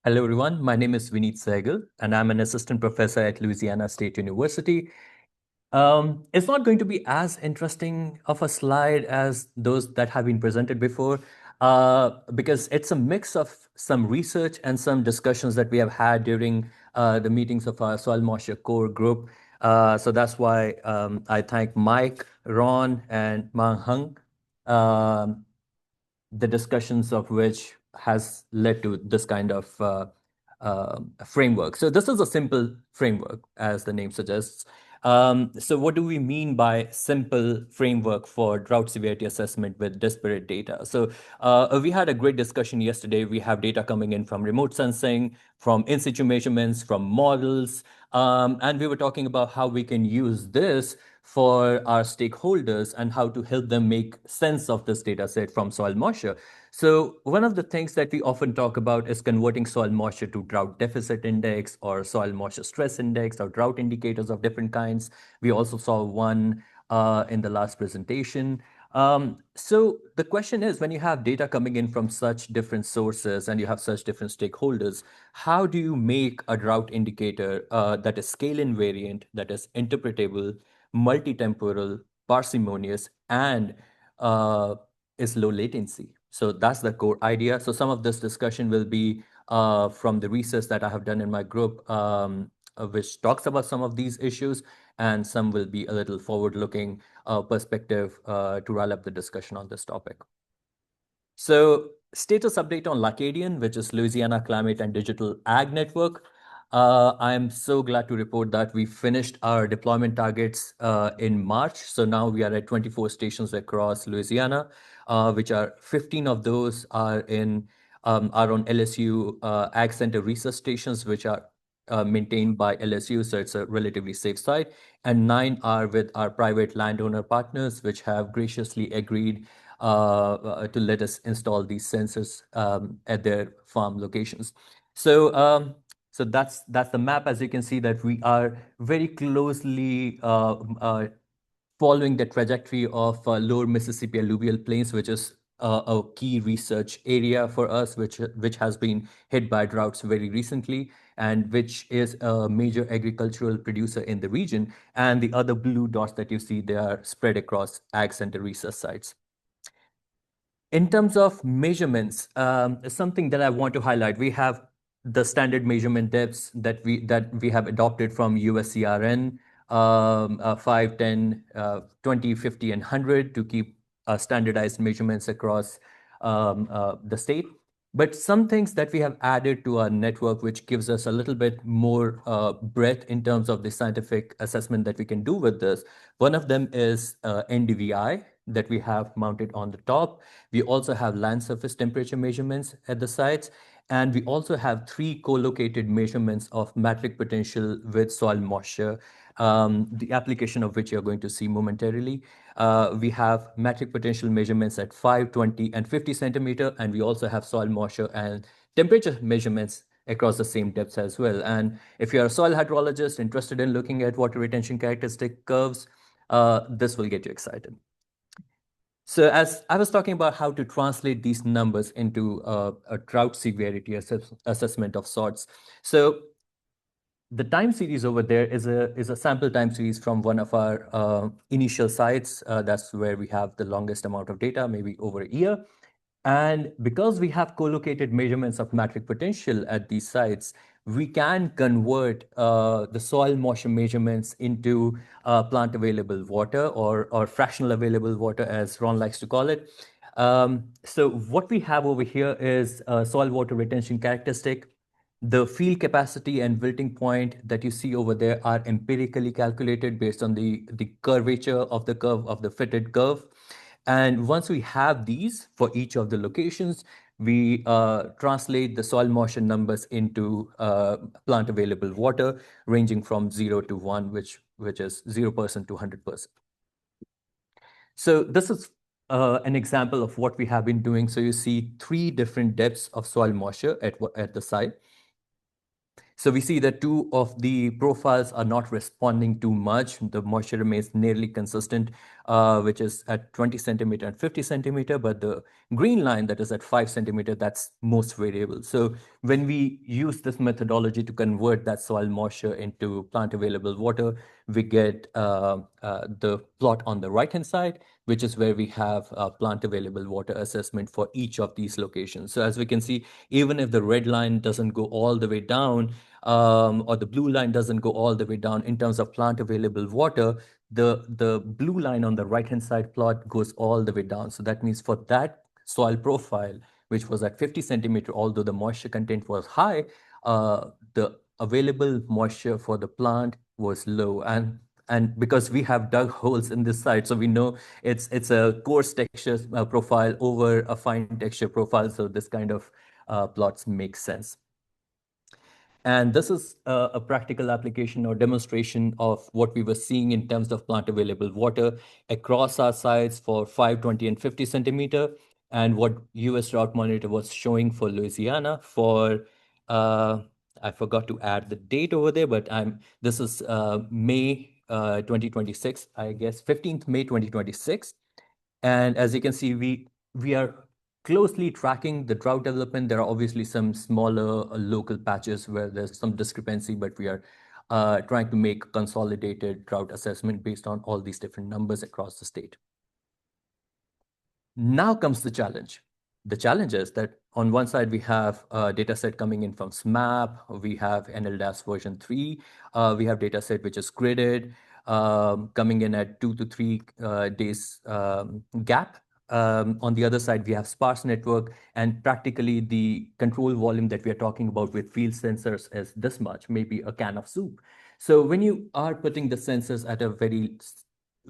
Hello, everyone. My name is Vinit Seghal, and I'm an assistant professor at Louisiana State University. It's not going to be as interesting of a slide as those that have been presented before, because it's a mix of some research and some discussions that we have had during the meetings of our soil moisture core group. So that's why I thank Mike, Ron, and Mang Hung. Um the discussions of which has led to this kind of framework. So this is a simple framework, as the name suggests. So what do we mean by simple framework for drought severity assessment with disparate data? So we had a great discussion yesterday. We have data coming in from remote sensing, from in situ measurements, from models, and we were talking about how we can use this for our stakeholders and how to help them make sense of this data set from soil moisture. So one of the things that we often talk about is converting soil moisture to drought deficit index or soil moisture stress index or drought indicators of different kinds. We also saw one in the last presentation. So the question is, when you have data coming in from such different sources and you have such different stakeholders, how do you make a drought indicator that is scale invariant, that is interpretable, multi-temporal, parsimonious, and is low latency? So that's the core idea. So some of this discussion will be from the research that I have done in my group, which talks about some of these issues, and some will be a little forward-looking perspective to roll up the discussion on this topic. So status update on LaCADIan, which is Louisiana Climate and Digital Ag Network. I'm so glad to report that we finished our deployment targets in March. So now we are at 24 stations across Louisiana, which are 15 of those are on LSU Ag Center research stations, which are maintained by LSU, so it's a relatively safe site. And 9 are with our private landowner partners, which have graciously agreed to let us install these sensors at their farm locations. So that's the map. As you can see, that we are very closely following the trajectory of lower Mississippi alluvial plains, which is a key research area for us, which has been hit by droughts very recently, and which is a major agricultural producer in the region. And the other blue dots that you see, they are spread across ag center research sites. In terms of measurements, something that I want to highlight, we have the standard measurement depths that we have adopted from USCRN, 5, 10, 20, 50, and 100 to keep standardized measurements across the state. But some things that we have added to our network, which gives us a little bit more breadth in terms of the scientific assessment that we can do with this. One of them is NDVI that we have mounted on the top. We also have land surface temperature measurements at the sites. And we also have 3 co-located measurements of metric potential with soil moisture, the application of which you're going to see momentarily. We have metric potential measurements at 5, 20, and 50 centimeter, and we also have soil moisture and temperature measurements across the same depths as well. And if you're a soil hydrologist interested in looking at water retention characteristic curves, this will get you excited. So as I was talking about how to translate these numbers into a drought severity assessment of sorts. So the time series over there is a sample time series from one of our initial sites. That's where we have the longest amount of data, maybe over a year. And because we have co-located measurements of metric potential at these sites, we can convert the soil moisture measurements into plant available water or fractional available water, as Ron likes to call it. So what we have over here is soil water retention characteristic. The field capacity and wilting point that you see over there are empirically calculated based on the curvature of the curve of the fitted curve. And once we have these for each of the locations, we translate the soil moisture numbers into plant available water, ranging from 0 to 1, which is 0% to 100%. So this is an example of what we have been doing. So you see 3 different depths of soil moisture at the site. So we see that 2 of the profiles are not responding too much. The moisture remains nearly consistent which is at 20 centimeter and 50 centimeter, but the green line that is at 5 centimeter, that's most variable. So when we use this methodology to convert that soil moisture into plant available water, we get the plot on the right-hand side, which is where we have plant available water assessment for each of these locations. So as we can see, even if the red line doesn't go all the way down, or the blue line doesn't go all the way down in terms of plant available water, the blue line on the right-hand side plot goes all the way down. So that means for that soil profile, which was at 50 centimeter, although the moisture content was high, the available moisture for the plant was low. And because we have dug holes in this site, so we know it's a coarse texture profile over a fine texture profile. So this kind of plots make sense. And this is a practical application or demonstration of what we were seeing in terms of plant available water across our sites for 5, 20, and 50 centimeter, and what US Drought Monitor was showing for Louisiana for, I forgot to add the date over there, but this is May 2026, I guess, 15th May 2026. And as you can see, we are closely tracking the drought development. There are obviously some smaller local patches where there's some discrepancy, but we are trying to make a consolidated drought assessment based on all these different numbers across the state. Now comes the challenge. The challenge is that on one side, we have a data set coming in from SMAP. We have NLDAS version 3. We have data set which is gridded, coming in at 2 to 3 days gap. On the other side, we have sparse network, and practically the control volume that we are talking about with field sensors is this much, maybe a can of soup. So when you are putting the sensors at a very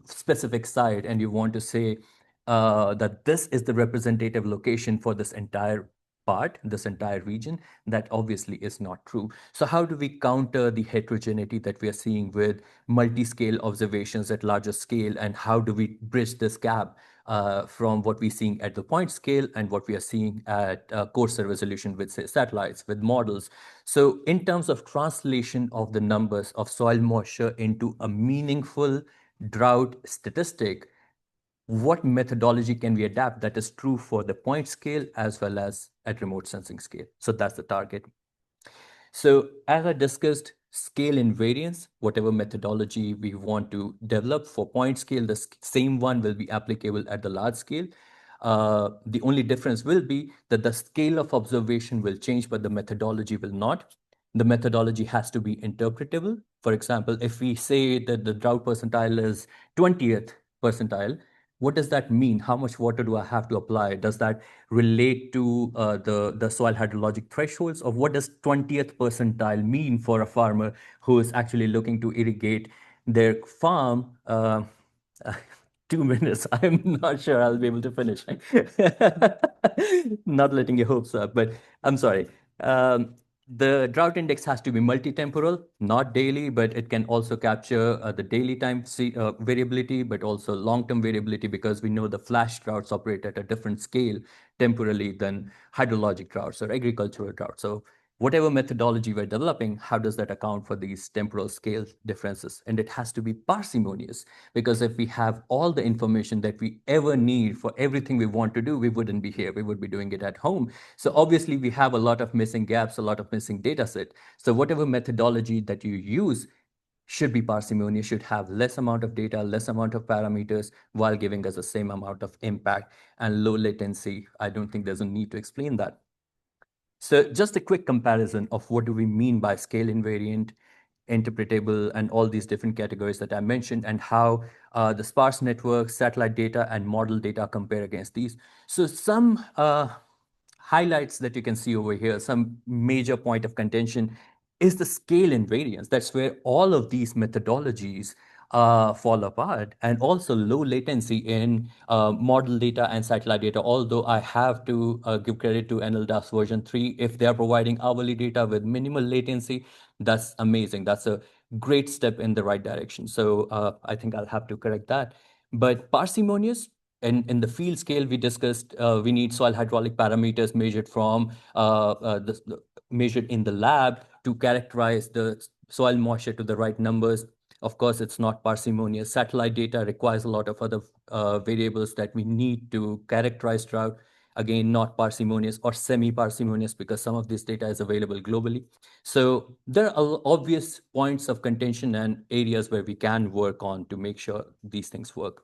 specific site and you want to say that this is the representative location for this entire part, this entire region, that obviously is not true. So how do we counter the heterogeneity that we are seeing with multi-scale observations at larger scale, and how do we bridge this gap from what we're seeing at the point scale and what we are seeing at coarser resolution with, say, satellites, with models? So in terms of translation of the numbers of soil moisture into a meaningful drought statistic, what methodology can we adapt that is true for the point scale as well as at remote sensing scale? So that's the target. So as I discussed, scale invariance, whatever methodology we want to develop for point scale, the same one will be applicable at the large scale. The only difference will be that the scale of observation will change, but the methodology will not. The methodology has to be interpretable. For example, if we say that the drought percentile is 20th percentile, what does that mean? How much water do I have to apply? Does that relate to the soil hydrologic thresholds? Or what does 20th percentile mean for a farmer who is actually looking to irrigate their farm? 2 minutes. I'm not sure I'll be able to finish. Not letting your hopes up, but I'm sorry. The drought index has to be multi-temporal, not daily, but it can also capture the daily time variability, but also long-term variability, because we know the flash droughts operate at a different scale temporally than hydrologic droughts or agricultural droughts. So whatever methodology we're developing, how does that account for these temporal scale differences? And it has to be parsimonious, because if we have all the information that we ever need for everything we want to do, we wouldn't be here. We would be doing it at home. So obviously we have a lot of missing gaps, a lot of missing data set. So whatever methodology that you use should be parsimonious, should have less amount of data, less amount of parameters, while giving us the same amount of impact and low latency. I don't think there's a need to explain that. So just a quick comparison of what do we mean by scale invariant, interpretable, and all these different categories that I mentioned, and how the sparse network, satellite data, and model data compare against these. So some highlights that you can see over here, some major point of contention is the scale invariance. That's where all of these methodologies fall apart, and also low latency in model data and satellite data. Although I have to give credit to NLDAS version 3, if they are providing hourly data with minimal latency, that's amazing. That's a great step in the right direction. So I think I'll have to correct that. But parsimonious, in the field scale, we discussed we need soil hydraulic parameters measured from measured in the lab to characterize the soil moisture to the right numbers. Of course, it's not parsimonious. Satellite data requires a lot of other variables that we need to characterize drought. Again, not parsimonious or semi-parsimonious, because some of this data is available globally. So there are obvious points of contention and areas where we can work on to make sure these things work.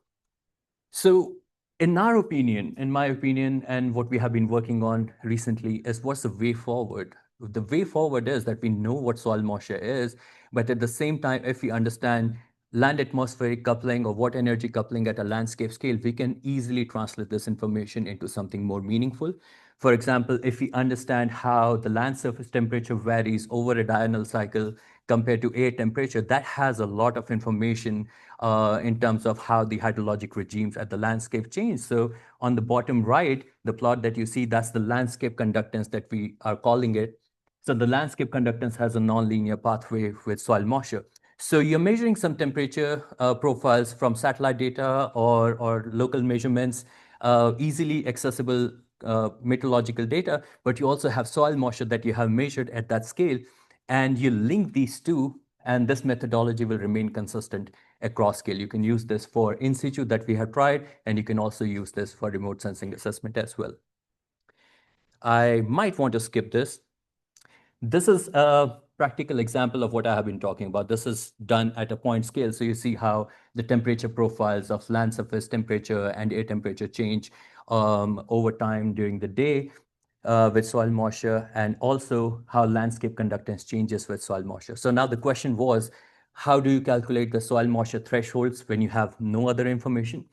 So in our opinion, in my opinion, and what we have been working on recently is what's the way forward. The way forward is that we know what soil moisture is, but at the same time, if we understand land atmospheric coupling or water energy coupling at a landscape scale, we can easily translate this information into something more meaningful. For example, if we understand how the land surface temperature varies over a diurnal cycle compared to air temperature, that has a lot of information in terms of how the hydrologic regimes at the landscape change. So on the bottom right, the plot that you see, that's the landscape conductance that we are calling it. So the landscape conductance has a nonlinear pathway with soil moisture. So you're measuring some temperature profiles from satellite data or local measurements, easily accessible meteorological data, but you also have soil moisture that you have measured at that scale, and you link these two, and this methodology will remain consistent across scale. You can use this for in situ that we have tried, and you can also use this for remote sensing assessment as well. I might want to skip this. This is a practical example of what I have been talking about. This is done at a point scale. So you see how the temperature profiles of land surface temperature and air temperature change over time during the day with soil moisture, and also how landscape conductance changes with soil moisture. So now the question was, how do you calculate the soil moisture thresholds when you have no other information?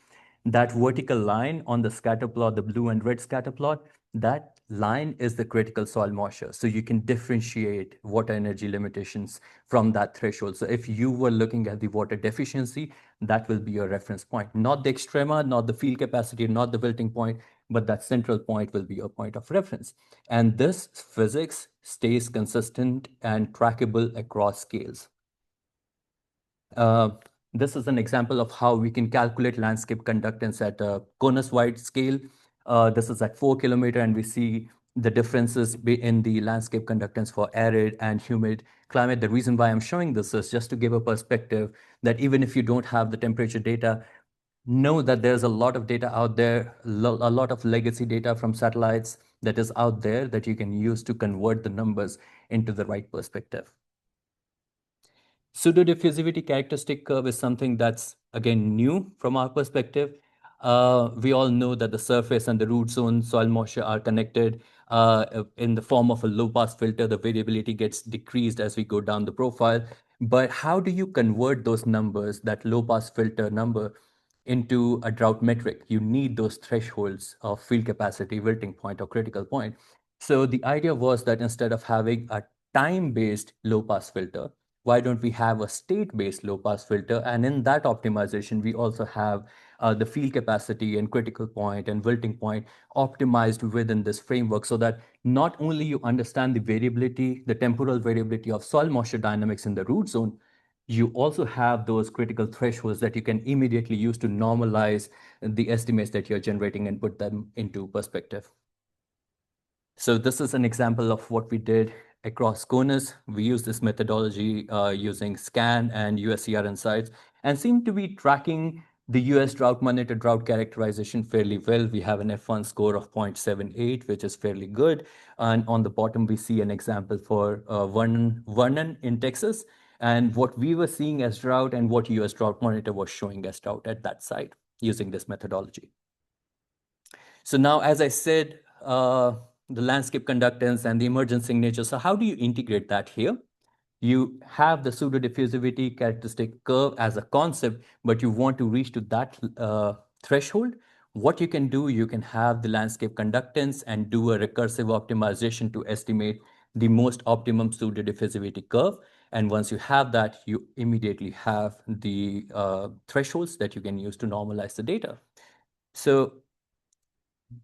That vertical line on the scatter plot, the blue and red scatter plot, that line is the critical soil moisture. So you can differentiate water energy limitations from that threshold. So if you were looking at the water deficiency, that will be your reference point. Not the extrema, not the field capacity, not the wilting point, but that central point will be your point of reference. And this physics stays consistent and trackable across scales. This is an example of how we can calculate landscape conductance at a conus-wide scale. This is at 4 kilometer, and we see the differences in the landscape conductance for arid and humid climate. The reason why I'm showing this is just to give a perspective that even if you don't have the temperature data, know that there's a lot of data out there, a lot of legacy data from satellites that is out there that you can use to convert the numbers into the right perspective. Pseudo-diffusivity characteristic curve is something that's, again, new from our perspective. We all know that the surface and the root zone soil moisture are connected in the form of a low-pass filter. The variability gets decreased as we go down the profile. But how do you convert those numbers, that low-pass filter number, into a drought metric? You need those thresholds of field capacity, wilting point, or critical point. So the idea was that instead of having a time-based low-pass filter, why don't we have a state-based low-pass filter? And in that optimization, we also have the field capacity and critical point and wilting point optimized within this framework, so that not only you understand the variability, the temporal variability of soil moisture dynamics in the root zone, you also have those critical thresholds that you can immediately use to normalize the estimates that you're generating and put them into perspective. So this is an example of what we did across CONUS. We use this methodology using SCAN and USCR insights, and seem to be tracking the US drought monitor drought characterization fairly well. We have an F1 score of 0.78, which is fairly good. And on the bottom, we see an example for Vernon in Texas, and what we were seeing as drought and what US drought monitor was showing as drought at that site using this methodology. So now, as I said, the landscape conductance and the emergent signature. So how do you integrate that here? You have the pseudo-diffusivity characteristic curve as a concept, but you want to reach to that threshold. What you can do, you can have the landscape conductance and do a recursive optimization to estimate the most optimum pseudo-diffusivity curve. And once you have that, you immediately have the thresholds that you can use to normalize the data. So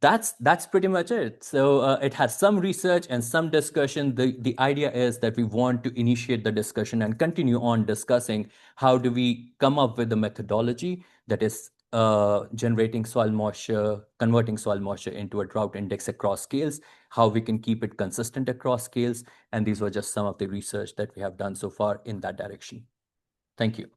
that's pretty much it. So it has some research and some discussion. The idea is that we want to initiate the discussion and continue on discussing how do we come up with a methodology that is generating soil moisture, converting soil moisture into a drought index across scales, how we can keep it consistent across scales. And these were just some of the research that we have done so far in that direction. Thank you.